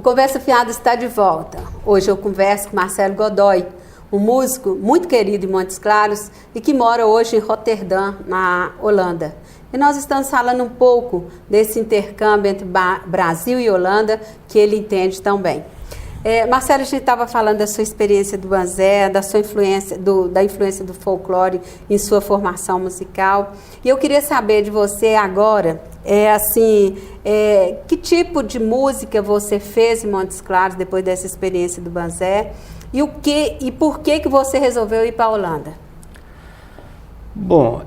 O Conversa Fiada está de volta. Hoje eu converso com Marcelo Godoy, um músico muito querido em Montes Claros e que mora hoje em Roterdã, na Holanda. E nós estamos falando um pouco desse intercâmbio entre Brasil e Holanda, que ele entende tão bem. Marcelo, a gente estava falando da sua experiência do banzé, da sua influência, da influência do folclore em sua formação musical. E eu queria saber de você agora, que tipo de música você fez em Montes Claros depois dessa experiência do banzé e por que você resolveu ir para a Holanda? Bom,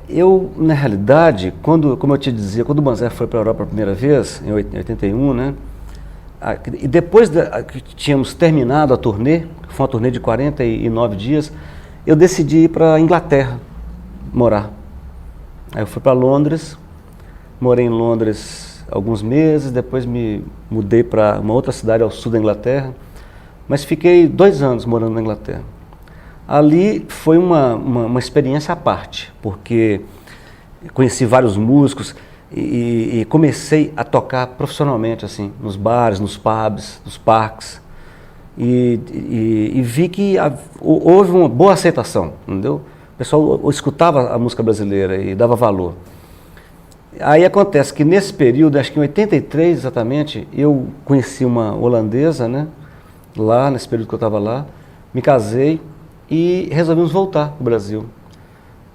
eu, na realidade, como eu te dizia, quando o banzé foi para a Europa a primeira vez, em 81, né? E depois que tínhamos terminado a turnê, que foi uma turnê de 49 dias, eu decidi ir para a Inglaterra morar. Aí eu fui para Londres, morei em Londres alguns meses, depois me mudei para uma outra cidade ao sul da Inglaterra, mas fiquei 2 anos morando na Inglaterra. Ali foi uma experiência à parte, porque conheci vários músicos, e comecei a tocar profissionalmente, assim, nos bares, nos pubs, nos parques, e vi que houve uma boa aceitação, entendeu? O pessoal escutava a música brasileira e dava valor. Aí acontece que nesse período, acho que em 83 exatamente, eu conheci uma holandesa, né, lá, nesse período que eu estava lá, me casei e resolvemos voltar para o Brasil.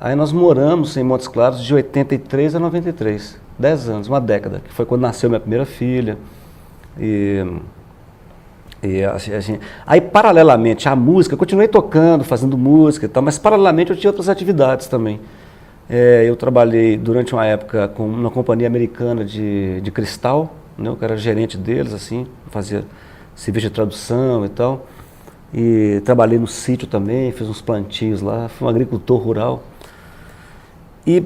Aí nós moramos em Montes Claros de 83 a 93, 10 anos, uma década, que foi quando nasceu minha primeira filha. Aí, paralelamente à música, eu continuei tocando, fazendo música e tal, mas paralelamente eu tinha outras atividades também. Eu trabalhei durante uma época com uma companhia americana de cristal, né, eu era gerente deles, assim, fazia serviço de tradução e tal. E trabalhei no sítio também, fiz uns plantios lá, fui um agricultor rural. E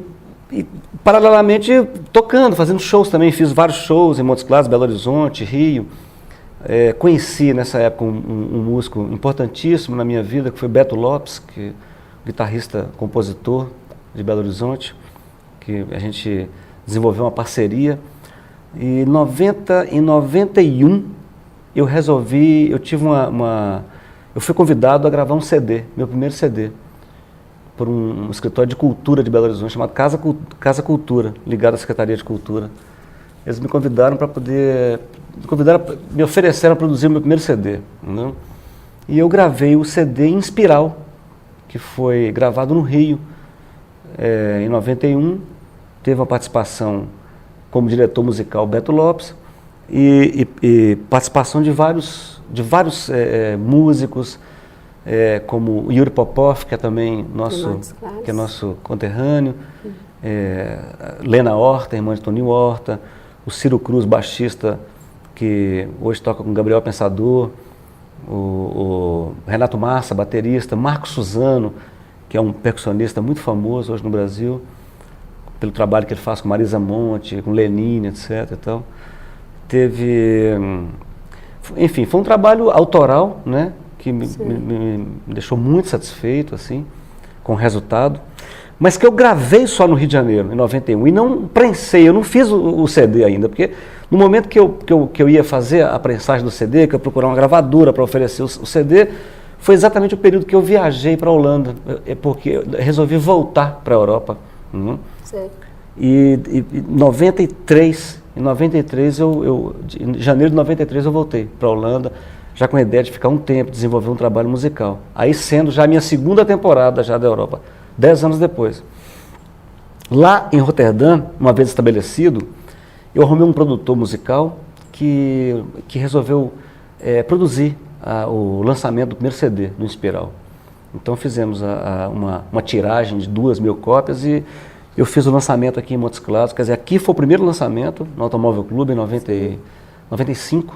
paralelamente tocando, fazendo shows também, fiz vários shows em Montes Claros, Belo Horizonte, Rio. Conheci nessa época um músico importantíssimo na minha vida, que foi Beto Lopes, que guitarrista, compositor de Belo Horizonte, que a gente desenvolveu uma parceria. E em 91 eu fui convidado a gravar um CD, meu primeiro CD, por um escritório de cultura de Belo Horizonte, chamado Casa Cultura, ligado à Secretaria de Cultura. Eles me convidaram para me ofereceram a produzir o meu primeiro CD. Né? E eu gravei o CD em espiral, que foi gravado no Rio, em 91. Teve uma participação como diretor musical Beto Lopes e participação de vários músicos, como Yuri Popov, que é também nosso conterrâneo, Lena Horta, irmã de Toninho Horta, o Ciro Cruz, baixista, que hoje toca com Gabriel Pensador, o Renato Massa, baterista, Marco Suzano, que é um percussionista muito famoso hoje no Brasil, pelo trabalho que ele faz com Marisa Monte, com Lenine, etc. Então, enfim, foi um trabalho autoral, né, que me deixou muito satisfeito, assim, com o resultado, mas que eu gravei só no Rio de Janeiro, em 91, e não prensei, eu não fiz o CD ainda, porque no momento que eu ia fazer a prensagem do CD, que eu procurar uma gravadora para oferecer o CD, foi exatamente o período que eu viajei para a Holanda, porque eu resolvi voltar para a Europa. E em 93, em janeiro de 93 eu voltei para a Holanda, já com a ideia de ficar um tempo, desenvolver um trabalho musical. Aí sendo já a minha segunda temporada já da Europa, 10 anos depois. Lá em Roterdã, uma vez estabelecido, eu arrumei um produtor musical que resolveu produzir o lançamento do primeiro CD do Inspiral. Então fizemos uma tiragem de 2.000 cópias e eu fiz o lançamento aqui em Montes Claros. Quer dizer, aqui foi o primeiro lançamento no Automóvel Clube em 95.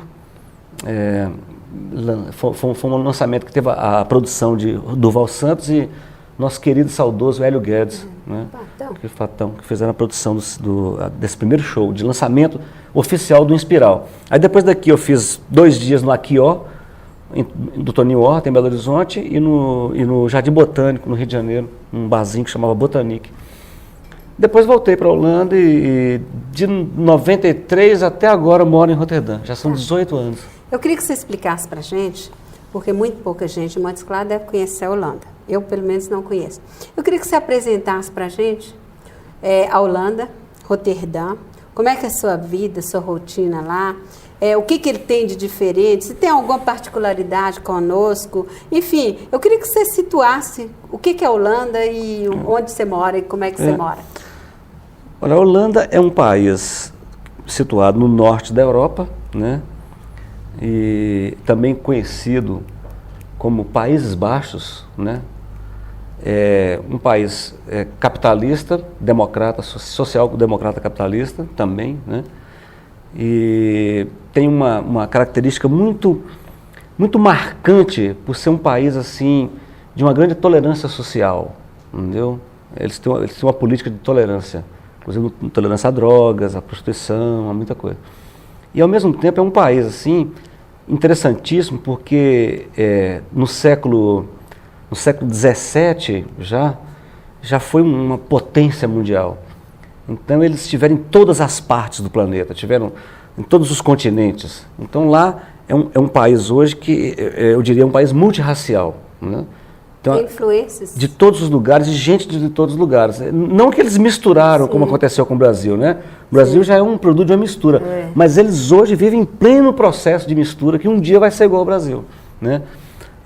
Foi um lançamento que teve a produção de Durval Santos e nosso querido e saudoso Hélio Guedes, né? Que fizeram a produção desse primeiro show de lançamento oficial do Inspiral. Aí depois daqui eu fiz 2 dias no Aquió, do Toninho Horta, em Belo Horizonte, e no Jardim Botânico, no Rio de Janeiro, um barzinho que chamava Botanique. Depois voltei para a Holanda e de 93 até agora moro em Roterdã. Já são 18 anos. Eu queria que você explicasse para a gente, porque muito pouca gente em Montes Claros deve conhecer a Holanda. Eu, pelo menos, não conheço. Eu queria que você apresentasse para a gente a Holanda, Roterdã, como é que é a sua vida, sua rotina lá, o que ele tem de diferente, se tem alguma particularidade conosco. Enfim, eu queria que você situasse o que é a Holanda e onde você mora e como é que você mora. Olha, a Holanda é um país situado no norte da Europa, né? E também conhecido como Países Baixos, né? É um país capitalista, democrata, social-democrata capitalista também, né? E tem uma característica muito marcante por ser um país assim de uma grande tolerância social, entendeu? Eles têm uma política de tolerância, inclusive tolerância a drogas, a prostituição, a muita coisa. E ao mesmo tempo é um país assim interessantíssimo porque no século XVII já foi uma potência mundial. Então eles estiveram em todas as partes do planeta, tiveram em todos os continentes. Então lá é um país hoje que eu diria um país multirracial, né? Então, tem influências de todos os lugares, de gente de todos os lugares. Não que eles misturaram, como aconteceu com o Brasil, né? O Brasil já é um produto de uma mistura, mas eles hoje vivem em pleno processo de mistura que um dia vai ser igual ao Brasil, né?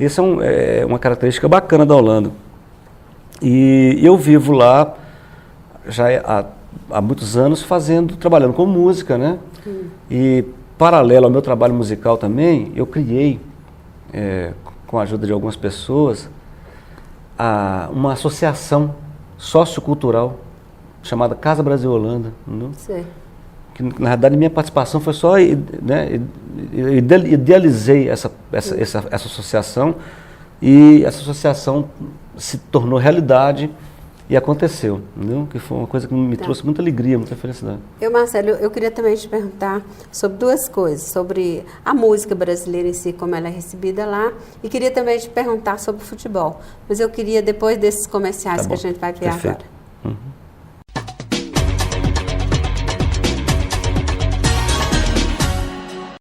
Essa é uma característica bacana da Holanda. E eu vivo lá já há muitos anos trabalhando com música, né? E paralelo ao meu trabalho musical também, eu criei, com a ajuda de algumas pessoas, uma associação sociocultural chamada Casa Brasil Holanda. Que, na verdade, minha participação foi só, né, idealizei essa associação e essa associação se tornou realidade e aconteceu, entendeu? Que foi uma coisa que me trouxe muita alegria, muita felicidade. Marcelo, eu queria também te perguntar sobre duas coisas, sobre a música brasileira em si, como ela é recebida lá, e queria também te perguntar sobre o futebol. Mas eu queria, depois desses comerciais que a gente vai ver agora.